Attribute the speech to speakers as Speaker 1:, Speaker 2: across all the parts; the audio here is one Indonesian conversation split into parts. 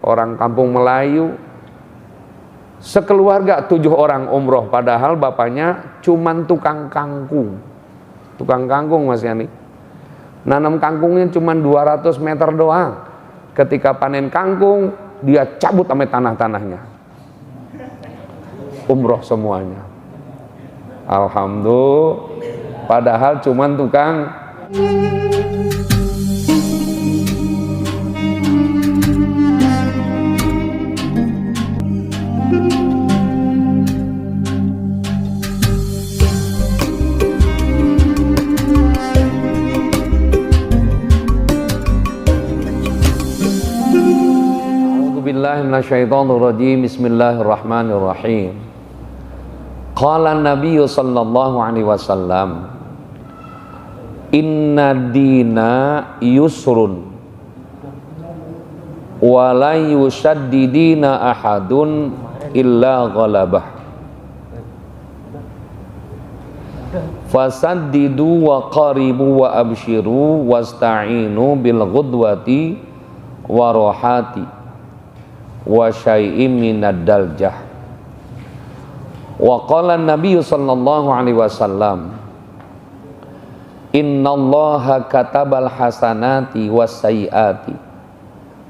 Speaker 1: orang kampung Melayu, sekeluarga 7 orang umroh, padahal bapaknya cuman tukang kangkung. Tukang kangkung Mas Yani. Nanam kangkungnya cuman 200 meter doang. Ketika panen kangkung, dia cabut sampai tanah-tanahnya. Umroh semuanya. Alhamdulillah. Padahal cuman tukang. A'udzubillahiminasyaitonirrajim. Bismillahirrahmanirrahim. Qala Nabi sallallahu alaihi wasallam, inna dina yusrun wa la yushaddidina ahadun illa ghalabah fasaddidu wa qaribu wa abshiru wasta'inu bil ghudwati wa rohati wa syai'im minad daljah. Wa qala Nabi sallallahu alaihi wasallam, innallaha katabal hasanati was sayyiati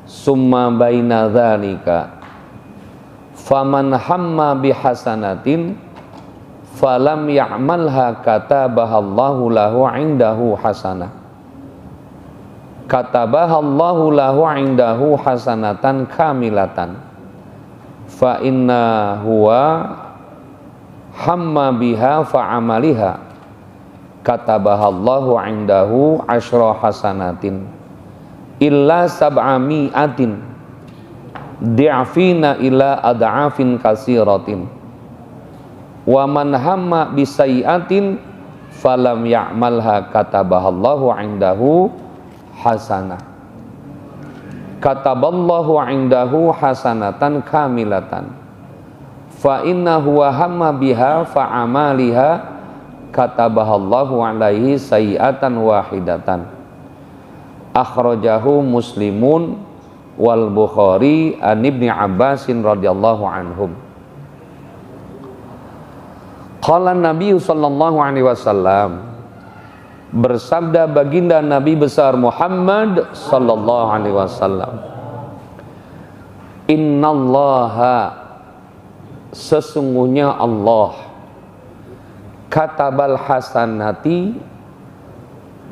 Speaker 1: summa baina dzalika faman hamma bihasanatin falam ya'malha katabahallahu lahu 'indahu hasanah katabahallahu lahu 'indahu hasanatan kamilatan fa inna huwa hamma biha fa'amaliha katabahallahu 'indahu asyra hasanatin illa sab'ami'atin di'afina ila ad'afin kasiratin wa man hamma bisayyi'atin falam ya'malha katabahallahu 'indahu hasanah kataballahu 'indahu hasanatan kamilatan fa innahu hamma biha fa'amaliha katabahallahu alaihi sayyi'atan wahidatan. Akhrajahu Muslimun wal Bukhari an Ibni Abbasin radhiyallahu anhum. Qala Nabi sallallahu alaihi wasallam, bersabda baginda Nabi besar Muhammad sallallahu alaihi wasallam, innallaha, sesungguhnya Allah, katabal hasanati,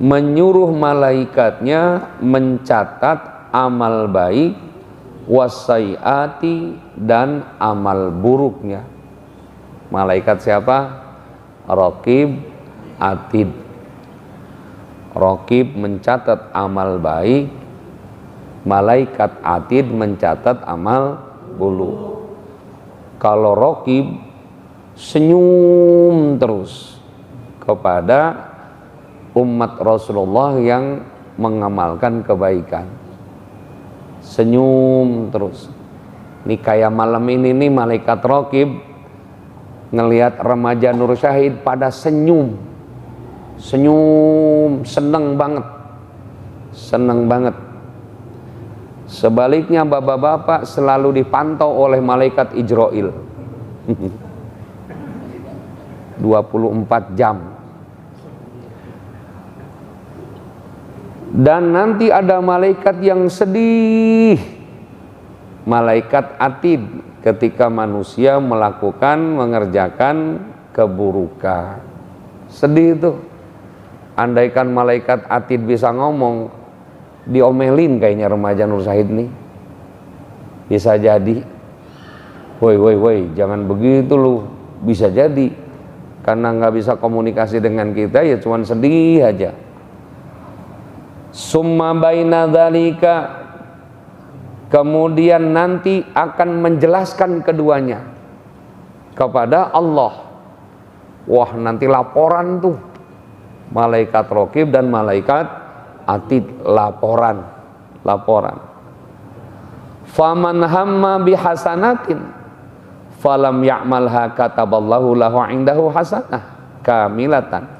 Speaker 1: menyuruh malaikatnya mencatat amal baik, wasaiati, dan amal buruknya. Malaikat siapa? Raqib, Atid. Raqib mencatat amal baik, malaikat Atid mencatat amal buruk. Kalau Raqib senyum terus kepada umat Rasulullah yang mengamalkan kebaikan, senyum terus. Ini kayak malam ini nih, malaikat Raqib ngelihat remaja Nur Syahid pada senyum, seneng banget, seneng banget. Sebaliknya bapak-bapak selalu dipantau oleh malaikat Ijrail 24 jam. Dan nanti ada malaikat yang sedih, malaikat Atid, ketika manusia mengerjakan keburukan. Sedih itu. Andaikan malaikat Atid bisa ngomong, diomelin kayaknya remaja Nur Syahid nih. Bisa jadi, woi, jangan begitu lu. Bisa jadi, karena nggak bisa komunikasi dengan kita, ya cuman sedih aja. Summa baina dzalika, kemudian nanti akan menjelaskan keduanya kepada Allah. Wah, nanti laporan tuh, malaikat Raqib dan malaikat Atid, laporan. Faman hamma bihasanatin falam ya'malha kataballahu lahu 'indahu hasanah kamilatan.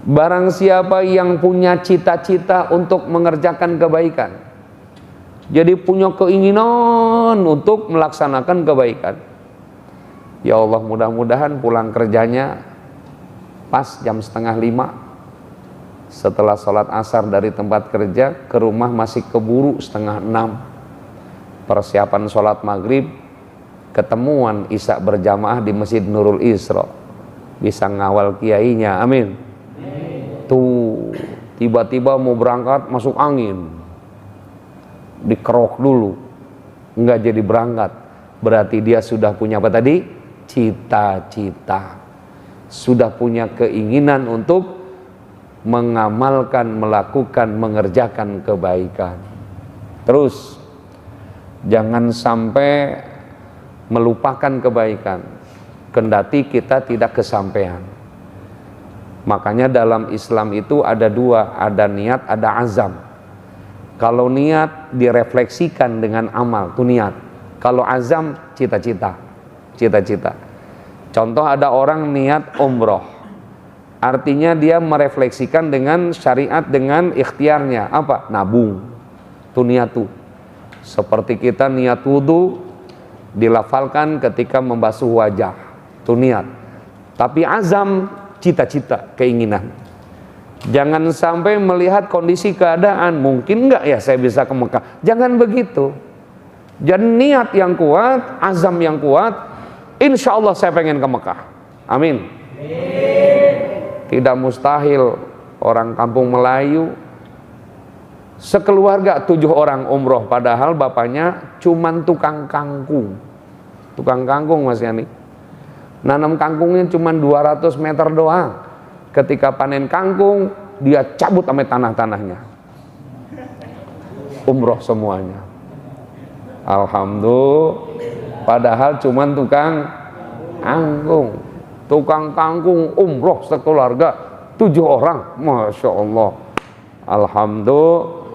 Speaker 1: Barang siapa yang punya cita-cita untuk mengerjakan kebaikan, Jadi punya keinginan untuk melaksanakan kebaikan. Ya Allah, mudah-mudahan pulang kerjanya pas jam 4:30. Setelah sholat asar dari tempat kerja ke rumah masih keburu 5:30. Persiapan sholat maghrib, ketemuan isya berjamaah di Masjid Nurul Isra. Bisa ngawal kiainya, amin. Tuh, tiba-tiba mau berangkat masuk angin. Dikerok dulu, nggak jadi berangkat. Berarti dia sudah punya apa tadi? Cita-cita. Sudah punya keinginan untuk mengamalkan, melakukan, mengerjakan kebaikan. Terus, jangan sampai melupakan kebaikan, kendati kita tidak kesampaian. Makanya dalam Islam itu ada dua, ada niat, ada azam. Kalau niat direfleksikan dengan amal, itu niat. Kalau azam, cita-cita. Cita-cita. Contoh, ada orang niat umroh. Artinya dia merefleksikan dengan syariat, dengan ikhtiarnya. Apa? Nabung. Itu niat tuh. Seperti kita niat wudu, dilafalkan ketika membasuh wajah. Itu niat. Tapi azam, cita-cita, keinginan. Jangan sampai melihat kondisi keadaan, mungkin enggak ya saya bisa ke Mekah. Jangan begitu. Jadi niat yang kuat, azam yang kuat, insya Allah saya pengen ke Mekah. Amin. Tidak mustahil orang kampung Melayu sekeluarga 7 orang umroh, padahal bapaknya cuman tukang kangkung. Tukang kangkung, Mas Yani. Nanam kangkungnya cuman 200 meter doang. Ketika panen kangkung, dia cabut sampai tanah-tanahnya. Umroh semuanya. Alhamdulillah. Padahal cuman tukang kangkung. Tukang kangkung umroh sekeluarga 7 orang. Masya Allah. Alhamdulillah.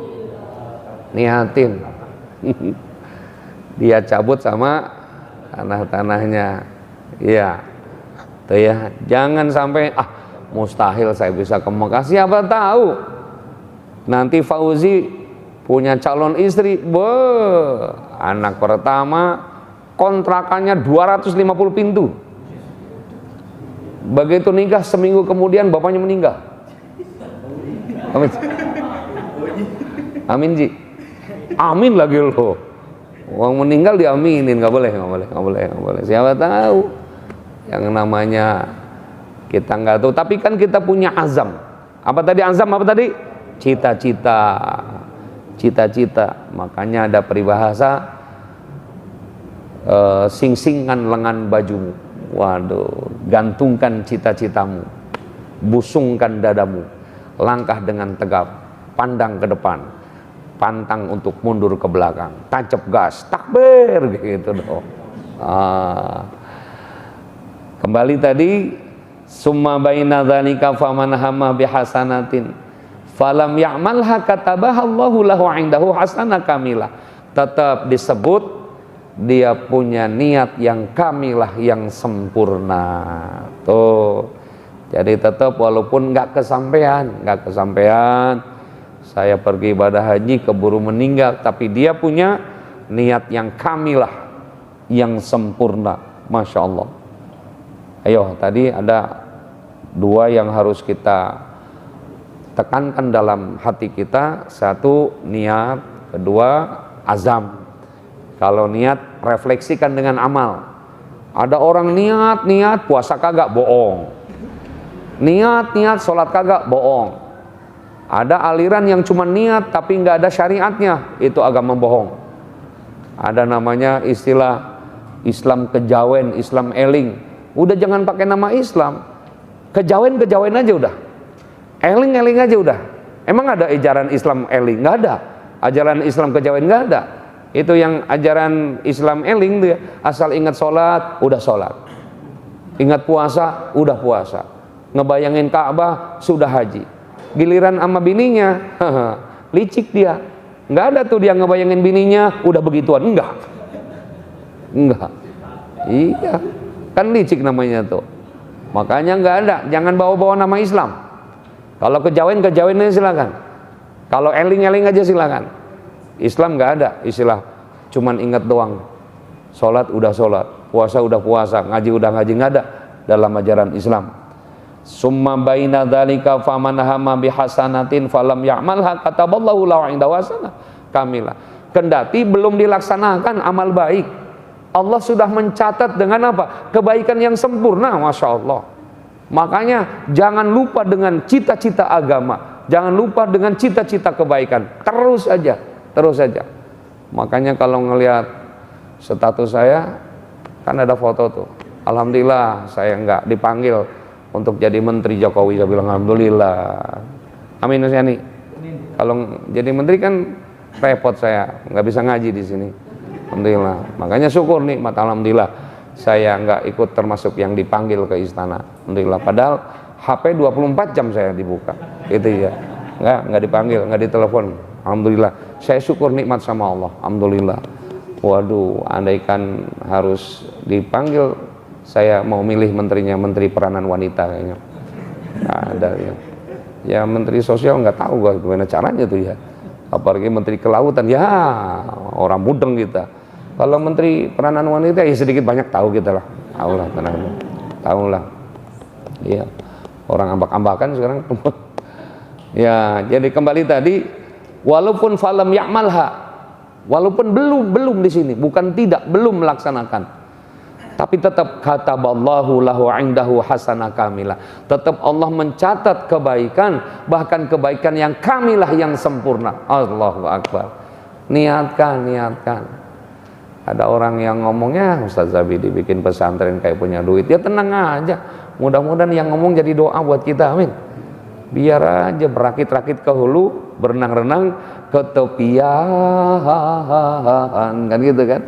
Speaker 1: Niatin. Dia cabut sama tanah-tanahnya. Iya. Tuh ya. Jangan sampai mustahil saya bisa ke Mekah. Siapa tahu nanti Fauzi punya calon istri, anak pertama kontrakannya 250 pintu. Begitu nikah, seminggu kemudian bapaknya meninggal. Amin. Amin Ji. Amin lagi loh. Uang meninggal diaminin, nggak boleh. Siapa tahu yang namanya kita nggak tahu, tapi kan kita punya azam. Apa tadi azam? Apa tadi? Cita-cita. Makanya ada peribahasa, sing-singan lengan bajumu. Waduh, gantungkan cita-citamu, busungkan dadamu, langkah dengan tegap, pandang ke depan, pantang untuk mundur ke belakang, tancap gas, takbir, gitu dong. Kembali tadi, summa baina dzalika faman hamma bihasanatin falam ya'malha katabaha Allahu lahu 'indahu hasanah kamilah. Tetap disebut dia punya niat yang kamilah, yang sempurna. Tuh. Jadi tetap walaupun nggak kesampaian, saya pergi ibadah haji keburu meninggal, tapi dia punya niat yang kamilah, yang sempurna. Masya Allah. Ayo, tadi ada 2 yang harus kita tekankan dalam hati kita. 1 niat, 2 azam. Kalau niat, refleksikan dengan amal. Ada orang niat puasa kagak, bohong. Niat sholat kagak, bohong. Ada aliran yang cuma niat tapi nggak ada syariatnya, itu agama bohong. Ada namanya istilah Islam kejawen, Islam eling. Udah jangan pakai nama Islam, kejawen aja udah, eling aja udah. Emang ada ajaran Islam eling? Nggak ada. Ajaran Islam kejawen nggak ada. Itu yang ajaran Islam eling tuh ya, asal ingat sholat, udah sholat. Ingat puasa, udah puasa. Ngebayangin Ka'bah, sudah haji. Giliran sama bininya, licik dia. Nggak ada tuh dia ngebayangin bininya, udah begituan. Enggak. Iya, kan licik namanya tuh. Makanya nggak ada, jangan bawa-bawa nama Islam. Kalau kejawen aja silakan. Kalau eling aja silakan. Islam nggak ada istilah cuman ingat doang. Sholat udah sholat, puasa udah puasa, ngaji udah ngaji, nggak ada dalam ajaran Islam. Summa baina dzalika faman hama bihasanatin falam ya'malha kataballahu lahu 'indahu hasanah kamilah. Kendati belum dilaksanakan amal baik, Allah sudah mencatat dengan apa? Kebaikan yang sempurna, Masya Allah. Makanya jangan lupa dengan cita-cita agama, jangan lupa dengan cita-cita kebaikan, terus aja, terus aja. Makanya kalau ngelihat status saya, kan ada foto tuh, alhamdulillah saya nggak dipanggil untuk jadi menteri Jokowi. Saya bilang alhamdulillah, amin Mas Yani. Kalau jadi menteri kan repot, saya nggak bisa ngaji di sini. Alhamdulillah, makanya syukur nikmat, alhamdulillah saya nggak ikut termasuk yang dipanggil ke istana. Alhamdulillah, padahal HP 24 jam saya dibuka, itu ya, nggak dipanggil, nggak ditelepon. Alhamdulillah, saya syukur nikmat sama Allah. Alhamdulillah. Waduh, andaikan harus dipanggil, saya mau milih menterinya menteri peranan wanita kayaknya. Nah, ada ya. Ya menteri sosial nggak tahu gimana caranya tuh ya. Apalagi menteri kelautan, ya orang mudeng kita. Kalau menteri peranan wanita ya sedikit banyak tahu kita lah. Tahu lah, tenang. Tahu lah. Iya. Orang ambak-ambakan sekarang. Ya, jadi kembali tadi, walaupun falam ya'malha, walaupun belum di sini, bukan tidak, belum melaksanakan, tapi tetap kataballahu lahu 'indahu hasanah kamilah. Tetap Allah mencatat kebaikan, bahkan kebaikan yang kamilah, yang sempurna. Allahu Akbar. Niatkan. Ada orang yang ngomongnya, Ustaz Zabidi bikin pesantren kayak punya duit. Ya tenang aja, mudah-mudahan yang ngomong jadi doa buat kita, amin. Biar aja berakit-rakit ke hulu, berenang-renang ke tepian, kan gitu kan.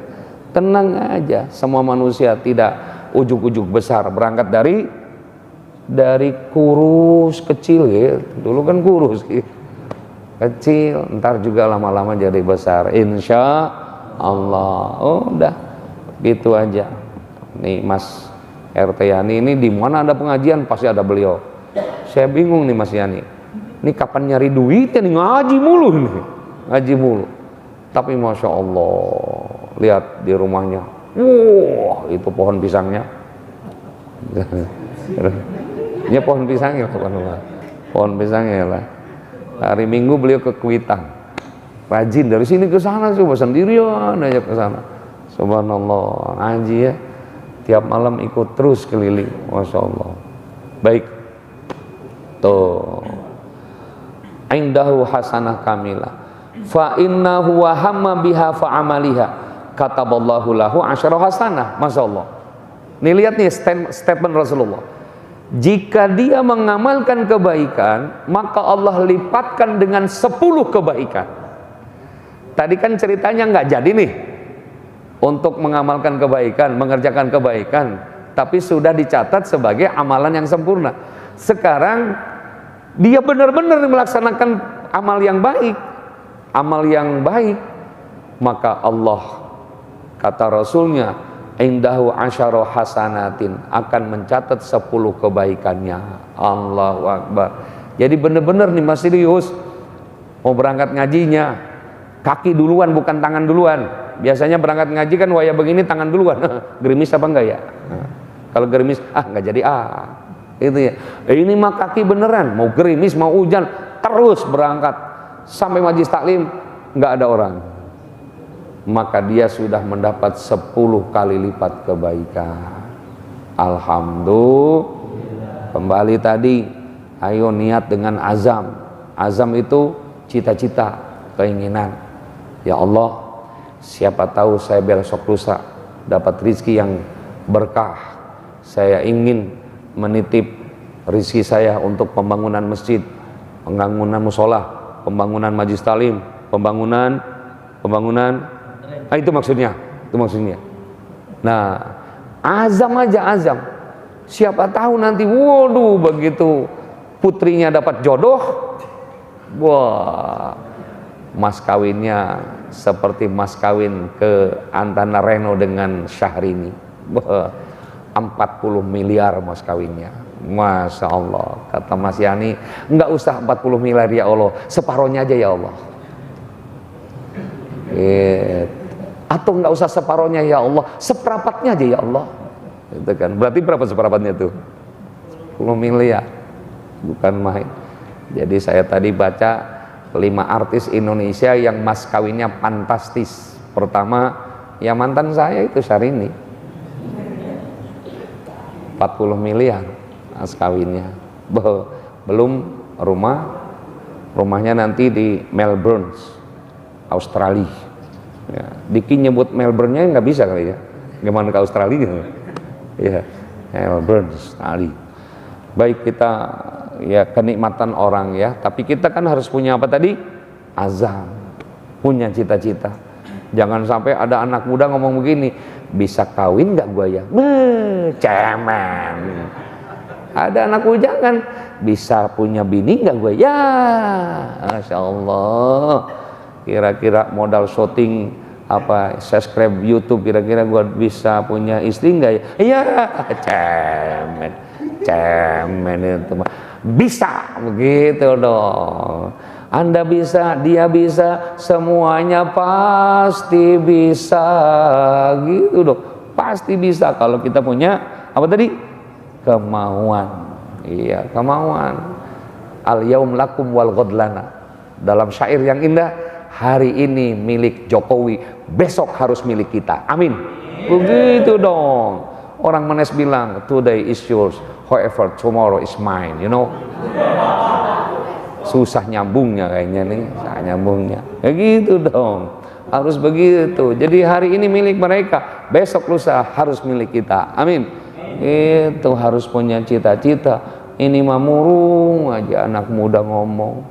Speaker 1: Tenang aja, semua manusia tidak ujuk-ujuk besar, berangkat dari kurus kecil ya. Dulu kan kurus gitu, kecil, ntar juga lama-lama jadi besar, insya Allah. Oh, udah gitu aja. Nih Mas RT Yani ini di mana ada pengajian pasti ada beliau. Saya bingung nih Mas Yani, ini kapan nyari duitnya nih, ngaji mulu nih, ngaji mulu. Tapi Masya Allah, lihat di rumahnya, wah itu pohon pisangnya. Ini pohon pisangnya, pohon pisangnya lah. Hari Minggu beliau ke Kuitang, rajin dari sini ke sana, coba sendirian aja ke sana. Subhanallah, ngaji ya, tiap malam ikut terus keliling, Masya Allah. Baik, tuh, indahu hasanah kamilah. Fa innahu wa hamma biha fa amaliha kataballahu lahu asyara hasanah. Masya Allah. Nih lihat nih statement Rasulullah. Jika dia mengamalkan kebaikan, maka Allah lipatkan dengan 10 kebaikan. Tadi kan ceritanya nggak jadi nih untuk mengamalkan kebaikan, mengerjakan kebaikan, tapi sudah dicatat sebagai amalan yang sempurna. Sekarang dia benar-benar melaksanakan amal yang baik, maka Allah, kata Rasulnya, indahu asyara hasanatin, akan mencatat 10 kebaikannya. Allahu Akbar. Jadi benar-benar nih Mas serius mau berangkat ngajinya, kaki duluan bukan tangan duluan. Biasanya berangkat ngaji kan waya begini tangan duluan. Gerimis apa enggak ya? Kalau gerimis nggak jadi itu ya. Ini mah kaki beneran, mau gerimis mau hujan terus berangkat sampai majelis taklim nggak ada orang, maka dia sudah mendapat 10 kali lipat kebaikan. Alhamdulillah. Kembali tadi, ayo niat dengan azam. Azam itu cita-cita, keinginan. Ya Allah, siapa tahu saya besok lusa dapat rizki yang berkah. Saya ingin menitip rizki saya untuk pembangunan masjid, pembangunan musola, pembangunan majelis talim, pembangunan itu maksudnya. Nah, azam aja, azam. Siapa tahu nanti, waduh, begitu putrinya dapat jodoh, wah, mas kawinnya seperti mas kawin ke Antana Reno dengan Syahrini. Wah, 40 miliar mas kawinnya. Masya Allah, kata Mas Yani, enggak usah 40 miliar ya Allah, separohnya aja ya Allah. Atau nggak usah separohnya ya Allah, seperempatnya aja ya Allah. Itu kan berarti berapa seperempatnya tuh? 10 miliar, bukan main. Jadi saya tadi baca 5 artis Indonesia yang mas kawinnya fantastis. Pertama, ya mantan saya itu Syahrini, 40 miliar mas kawinnya. Belum rumahnya nanti di Melbourne, Australia. Ya, Diki nyebut Melbourne-nya nggak bisa kali ya, gimana ke Australia? Ya, Melbourne, Australia. Baik, kita ya kenikmatan orang ya, tapi kita kan harus punya apa tadi? Azam, punya cita-cita. Jangan sampai ada anak muda ngomong begini, bisa kawin nggak gua ya? Cemen. Ada anak bujangan, bisa punya bini nggak gue? Ya, Masya Allah. Kira-kira modal syuting apa, subscribe YouTube, kira-kira gue bisa punya istri nggak ya? Iya, cemen itu mah. Bisa begitu dong. Anda bisa, dia bisa, semuanya pasti bisa, gitu dong. Pasti bisa kalau kita punya apa tadi? Kemauan. Iya, kemauan. Al yaum lakum wal ghadlana. Dalam syair yang indah, hari ini milik Jokowi, besok harus milik kita. Amin. Begitu dong. Orang Menes bilang, today is yours, however tomorrow is mine, you know. Susah nyambungnya kayaknya nih, susah nyambungnya. Ya gitu dong. Harus begitu. Jadi hari ini milik mereka, besok lusa harus milik kita. Amin. Itu harus punya cita-cita. Ini mah murung aja anak muda ngomong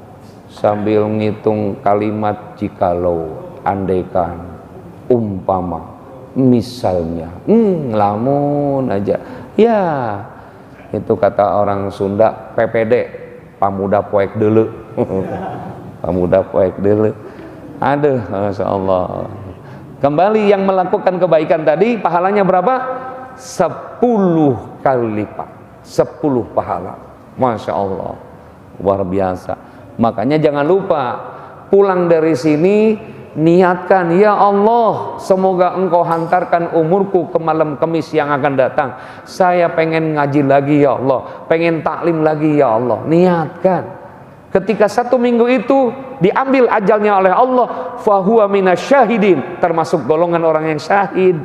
Speaker 1: sambil ngitung kalimat jikalau, andaikan, umpama, misalnya, lamun aja. Ya, itu kata orang Sunda, PPD, pamuda poek dulu. Pamuda poek dulu. Aduh, Masya Allah. Kembali yang melakukan kebaikan tadi, pahalanya berapa? 10 kali lipat, 10 pahala. Masya Allah, luar biasa. Makanya jangan lupa, pulang dari sini niatkan, ya Allah, semoga engkau hantarkan umurku ke malam Kamis yang akan datang. Saya pengen ngaji lagi ya Allah, pengen taklim lagi ya Allah. Niatkan. Ketika 1 minggu itu diambil ajalnya oleh Allah, fahuwa minasyahidin, termasuk golongan orang yang syahid.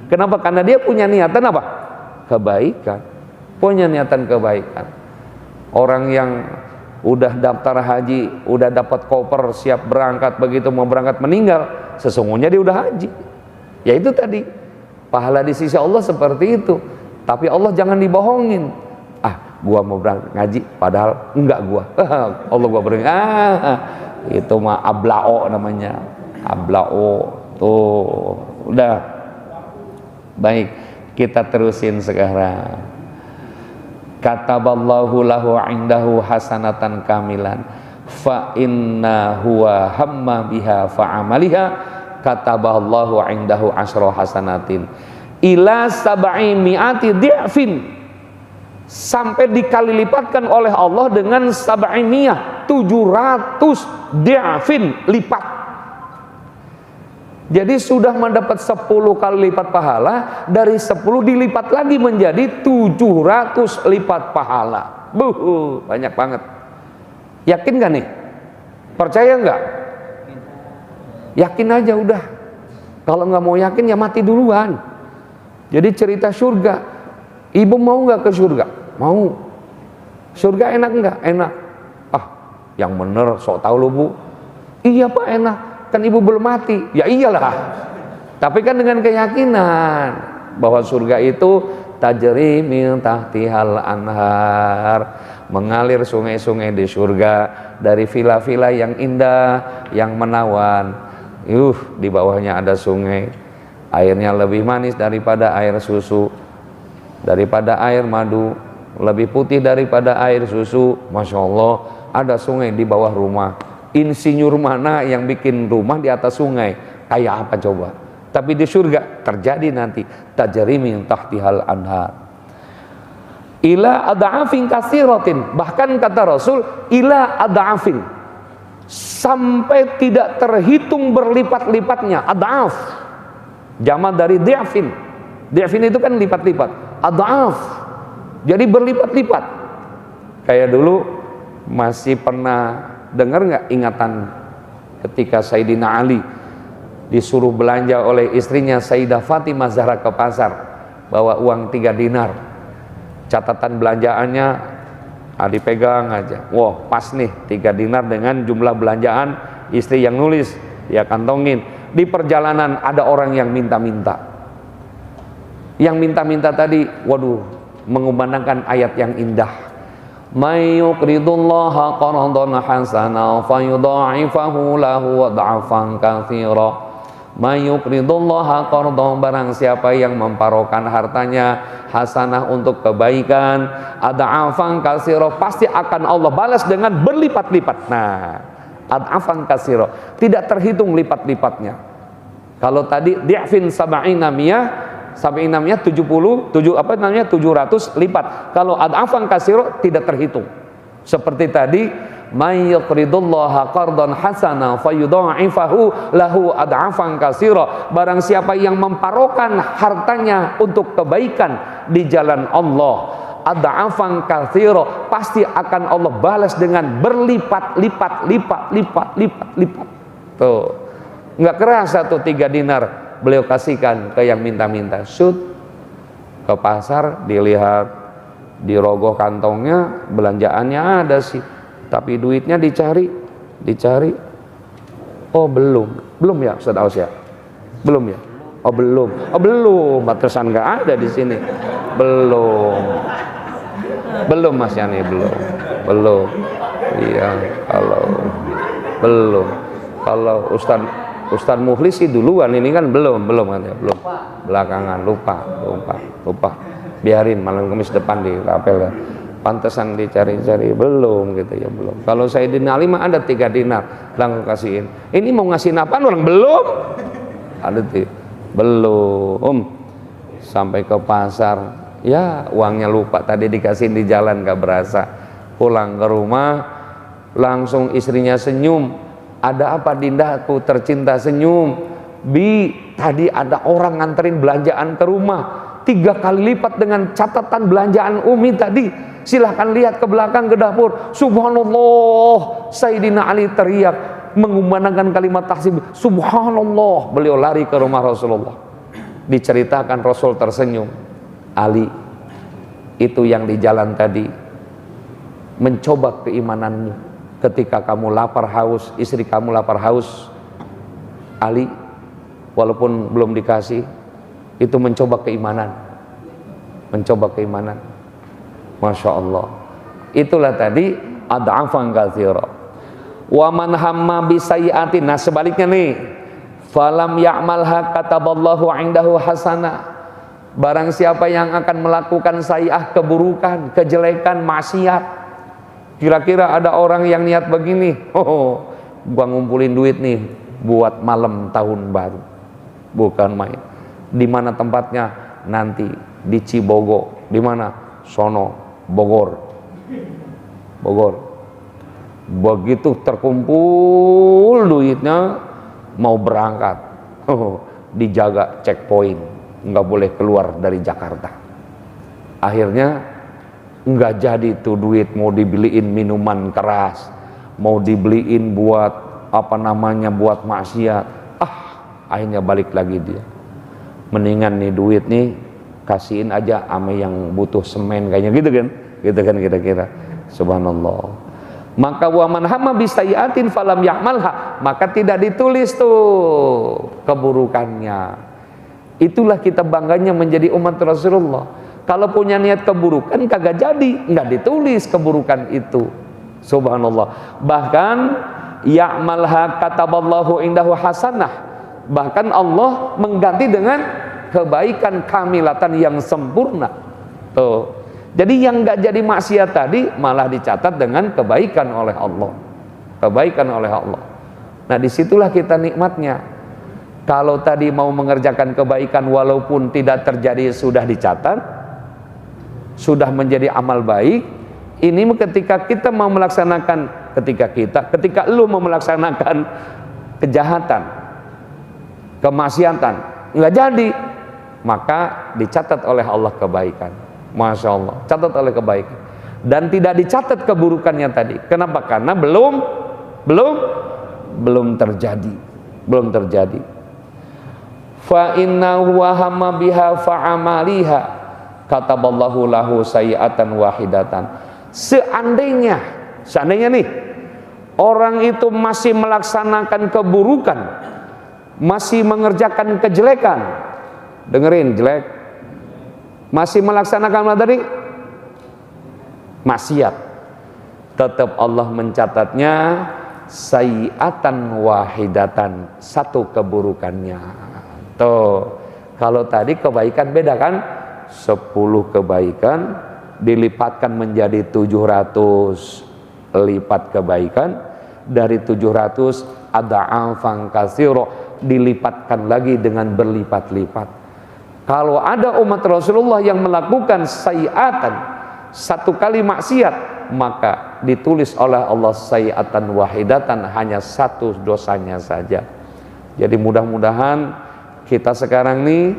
Speaker 1: Kenapa? Karena dia punya niatan apa? Kebaikan. Punya niatan kebaikan. Orang yang udah daftar haji, udah dapat koper, siap berangkat, begitu mau berangkat meninggal, sesungguhnya dia udah haji. Ya itu tadi, pahala di sisi Allah seperti itu. Tapi Allah jangan dibohongin. Gua mau berangkat ngaji, padahal enggak gua. Allah gua berangkat. Itu mah ablao namanya. Ablao. Tuh, udah. Baik, kita terusin sekarang. Kataballahu lahu indahu hasanatan kamilan fa inna huwa hamma biha fa amaliha kataballahu indahu asyra hasanatin ila sab'i mi'ati di'fin, sampai dikali lipatkan oleh Allah dengan sab'i mi'ah, 700 di'fin, lipat. Jadi sudah mendapat 10 kali lipat pahala, dari 10 dilipat lagi menjadi 700 lipat pahala. Banyak banget. Yakin gak nih? Percaya nggak? Yakin aja udah. Kalau nggak mau yakin ya mati duluan. Jadi cerita surga, ibu mau nggak ke surga? Mau. Surga enak nggak? Enak. Yang bener sok tahu lo bu. Iya pak, enak. Kan ibu belum mati. Ya iyalah. Tapi kan dengan keyakinan bahwa surga itu tajri min tahtihal anhar, mengalir sungai-sungai di surga, dari villa-villa yang indah, yang menawan. Di bawahnya ada sungai, airnya lebih manis daripada air susu, daripada air madu, lebih putih daripada air susu. Masya Allah, ada sungai di bawah rumah. Insinyur mana yang bikin rumah di atas sungai? Kayak apa coba? Tapi di surga terjadi nanti tajri min tahtihal anhar ila ad'afin katsiratin, bahkan kata Rasul ila ad'afin, sampai tidak terhitung berlipat-lipatnya. Ad'af, jamak dari di'fin. Di'fin itu kan lipat-lipat. Ad'af, jadi berlipat-lipat. Kayak dulu masih pernah dengar nggak ingatan ketika Sayyidina Ali disuruh belanja oleh istrinya Sayyidah Fatimah Zahra ke pasar, bawa uang 3 dinar, catatan belanjaannya dipegang aja, wah pas nih 3 dinar dengan jumlah belanjaan istri yang nulis, ya kantongin. Di perjalanan ada orang yang minta-minta, tadi, waduh, mengumandangkan ayat yang indah, may yuqridullaha qardan hasana fayudha'ifahu lahu ad'afan katsira. May yuqridullaha qardan, barang siapa yang memparokan hartanya hasanah untuk kebaikan, ad'afan katsira, pasti akan Allah balas dengan berlipat-lipat. Nah, ad'afan katsira, tidak terhitung lipat-lipatnya. Kalau tadi di'fin sab'ina miyah 700 lipat. Kalau ad'afan katsira tidak terhitung. Seperti tadi, may yuqridullaha qardan hasana fayudha'ifahu lahu ad'afan katsira, barang siapa yang memparokan hartanya untuk kebaikan di jalan Allah, ad'afan katsira, pasti akan Allah balas dengan berlipat-lipat. Tuh, nggak kerasa tuh 3 dinar beliau kasihkan ke yang minta-minta. Shoot, ke pasar dilihat, dirogoh kantongnya, belanjaannya ada sih, tapi duitnya dicari, oh belum ya Ustaz Aus ya, belum ya, oh belum, batasan nggak ada di sini, belum Mas Yani, belum, iya, kalau Ustaz Mukhlis sih duluan, ini kan belum belakangan, lupa, biarin malam Kamis depan di rapel ya. Pantesan dicari-cari, belum gitu ya, belum. Kalau Sayyidina Ali mah ada 3 dinar, langsung kasihin. Ini mau ngasihin apaan orang belum? Ada tuh, belum. Sampai ke pasar, ya uangnya lupa, tadi dikasihin di jalan gak berasa. Pulang ke rumah, langsung istrinya senyum. Ada apa Dinda, aku tercinta, senyum. Bi, tadi ada orang nganterin belanjaan ke rumah 3 kali lipat dengan catatan belanjaan Umi tadi. Silahkan lihat ke belakang, ke dapur. Subhanallah, Sayyidina Ali teriak mengumandangkan kalimat tahsib, subhanallah. Beliau lari ke rumah Rasulullah. Diceritakan Rasul tersenyum. Ali, itu yang di jalan tadi mencoba keimananmu. Ketika kamu lapar haus, istri kamu lapar haus, Ali, walaupun belum dikasih, itu mencoba keimanan. Masya Allah. Itulah tadi ad'afan katsira. Wa man hamma bisayyi'atin, nah sebaliknya nih, falam ya'malha kataballahu 'indahu hasanah. Barang siapa yang akan melakukan sayyi'ah, keburukan, kejelekan, maksiat. Kira-kira ada orang yang niat begini, gua ngumpulin duit nih buat malam tahun baru. Bukan main. Di mana tempatnya? Nanti di Cibogo. Di mana? Sono, Bogor. Begitu terkumpul duitnya, mau berangkat, dijaga checkpoint, nggak boleh keluar dari Jakarta. Akhirnya nggak jadi tuh duit, mau dibeliin minuman keras, mau dibeliin buat buat maksiat. Akhirnya balik lagi dia. Mendingan nih duit nih kasihin aja ame yang butuh semen, kayaknya gitu kan kira-kira. Subhanallah. Maka wa man hamma bisayyi'atin falam ya'malha, maka tidak ditulis tuh keburukannya. Itulah kita bangganya menjadi umat Rasulullah. Kalau punya niat keburukan kagak jadi, nggak ditulis keburukan itu. Subhanallah. Bahkan ya'malha kataballahu indahu hasanah. Bahkan Allah mengganti dengan kebaikan kamilatan yang sempurna. Tuh. Jadi yang nggak jadi maksiat tadi malah dicatat dengan kebaikan oleh Allah. Nah, disitulah kita nikmatnya. Kalau tadi mau mengerjakan kebaikan walaupun tidak terjadi sudah dicatat, sudah menjadi amal baik. Ini ketika kita mau melaksanakan ketika lu mau melaksanakan kejahatan, kemaksiatan, nggak jadi, maka dicatat oleh Allah kebaikan. Masya Allah, catat oleh kebaikan. Dan tidak dicatat keburukannya tadi. Kenapa? Karena belum terjadi. Belum terjadi. Fa innahu hamma biha fa'amaliha kataballahu lahu sayi'atan wahidatan. Seandainya nih orang itu masih melaksanakan keburukan, masih mengerjakan kejelekan, dengerin, jelek, masih melaksanakan apa tadi? Maksiat, tetap Allah mencatatnya sayi'atan wahidatan, satu keburukannya. Tuh, kalau tadi kebaikan beda kan, 10 kebaikan dilipatkan menjadi 700 lipat kebaikan, dari 700 ada afang kasiro, dilipatkan lagi dengan berlipat-lipat. Kalau ada umat Rasulullah yang melakukan sayi'atan, satu kali maksiat, maka ditulis oleh Allah sayi'atan wahidatan, hanya satu dosanya saja. Jadi mudah-mudahan kita sekarang nih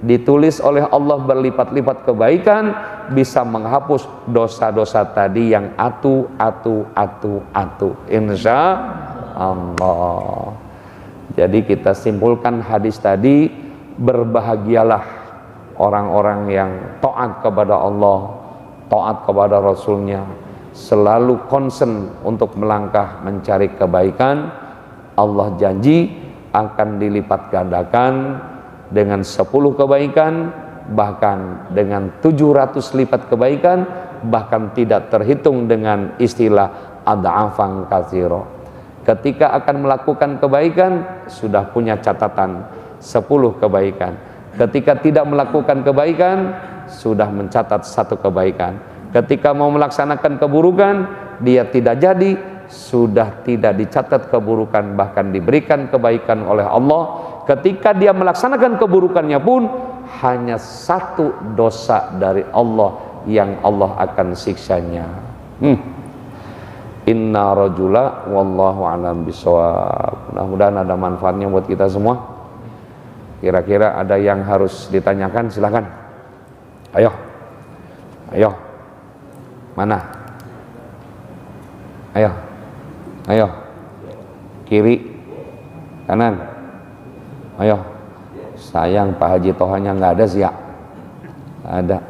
Speaker 1: ditulis oleh Allah berlipat-lipat kebaikan, bisa menghapus dosa-dosa tadi yang atu, insya Allah. Jadi kita simpulkan hadis tadi, berbahagialah orang-orang yang taat kepada Allah, taat kepada Rasulnya, selalu concern untuk melangkah mencari kebaikan. Allah janji akan dilipat gandakan dengan 10 kebaikan, bahkan dengan 700 lipat kebaikan, bahkan tidak terhitung dengan istilah ad'afan katsira. Ketika akan melakukan kebaikan, sudah punya catatan 10 kebaikan. Ketika tidak melakukan kebaikan, sudah mencatat 1 kebaikan. Ketika mau melaksanakan keburukan, dia tidak jadi, sudah tidak dicatat keburukan, bahkan diberikan kebaikan oleh Allah. Ketika dia melaksanakan keburukannya pun hanya 1 dosa dari Allah yang Allah akan siksanya. Inna rajula wallahu alam bisawab. Mudah-mudahan ada manfaatnya buat kita semua. Kira-kira ada yang harus ditanyakan, silakan. Ayo. Mana? Ayo. Kiri, kanan. Ayo. Sayang Pak Haji Tohanya nggak ada sih ya. Ada.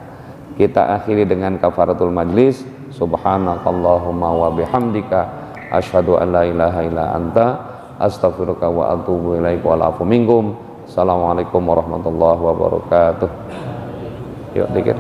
Speaker 1: Kita akhiri dengan kafaratul majlis. Subhanakallahumma wa bihamdika asyhadu an la ilaha illa anta astaghfiruka wa atubu ilaika wa afu minkum. Assalamualaikum warahmatullahi wabarakatuh. Yuk dikit.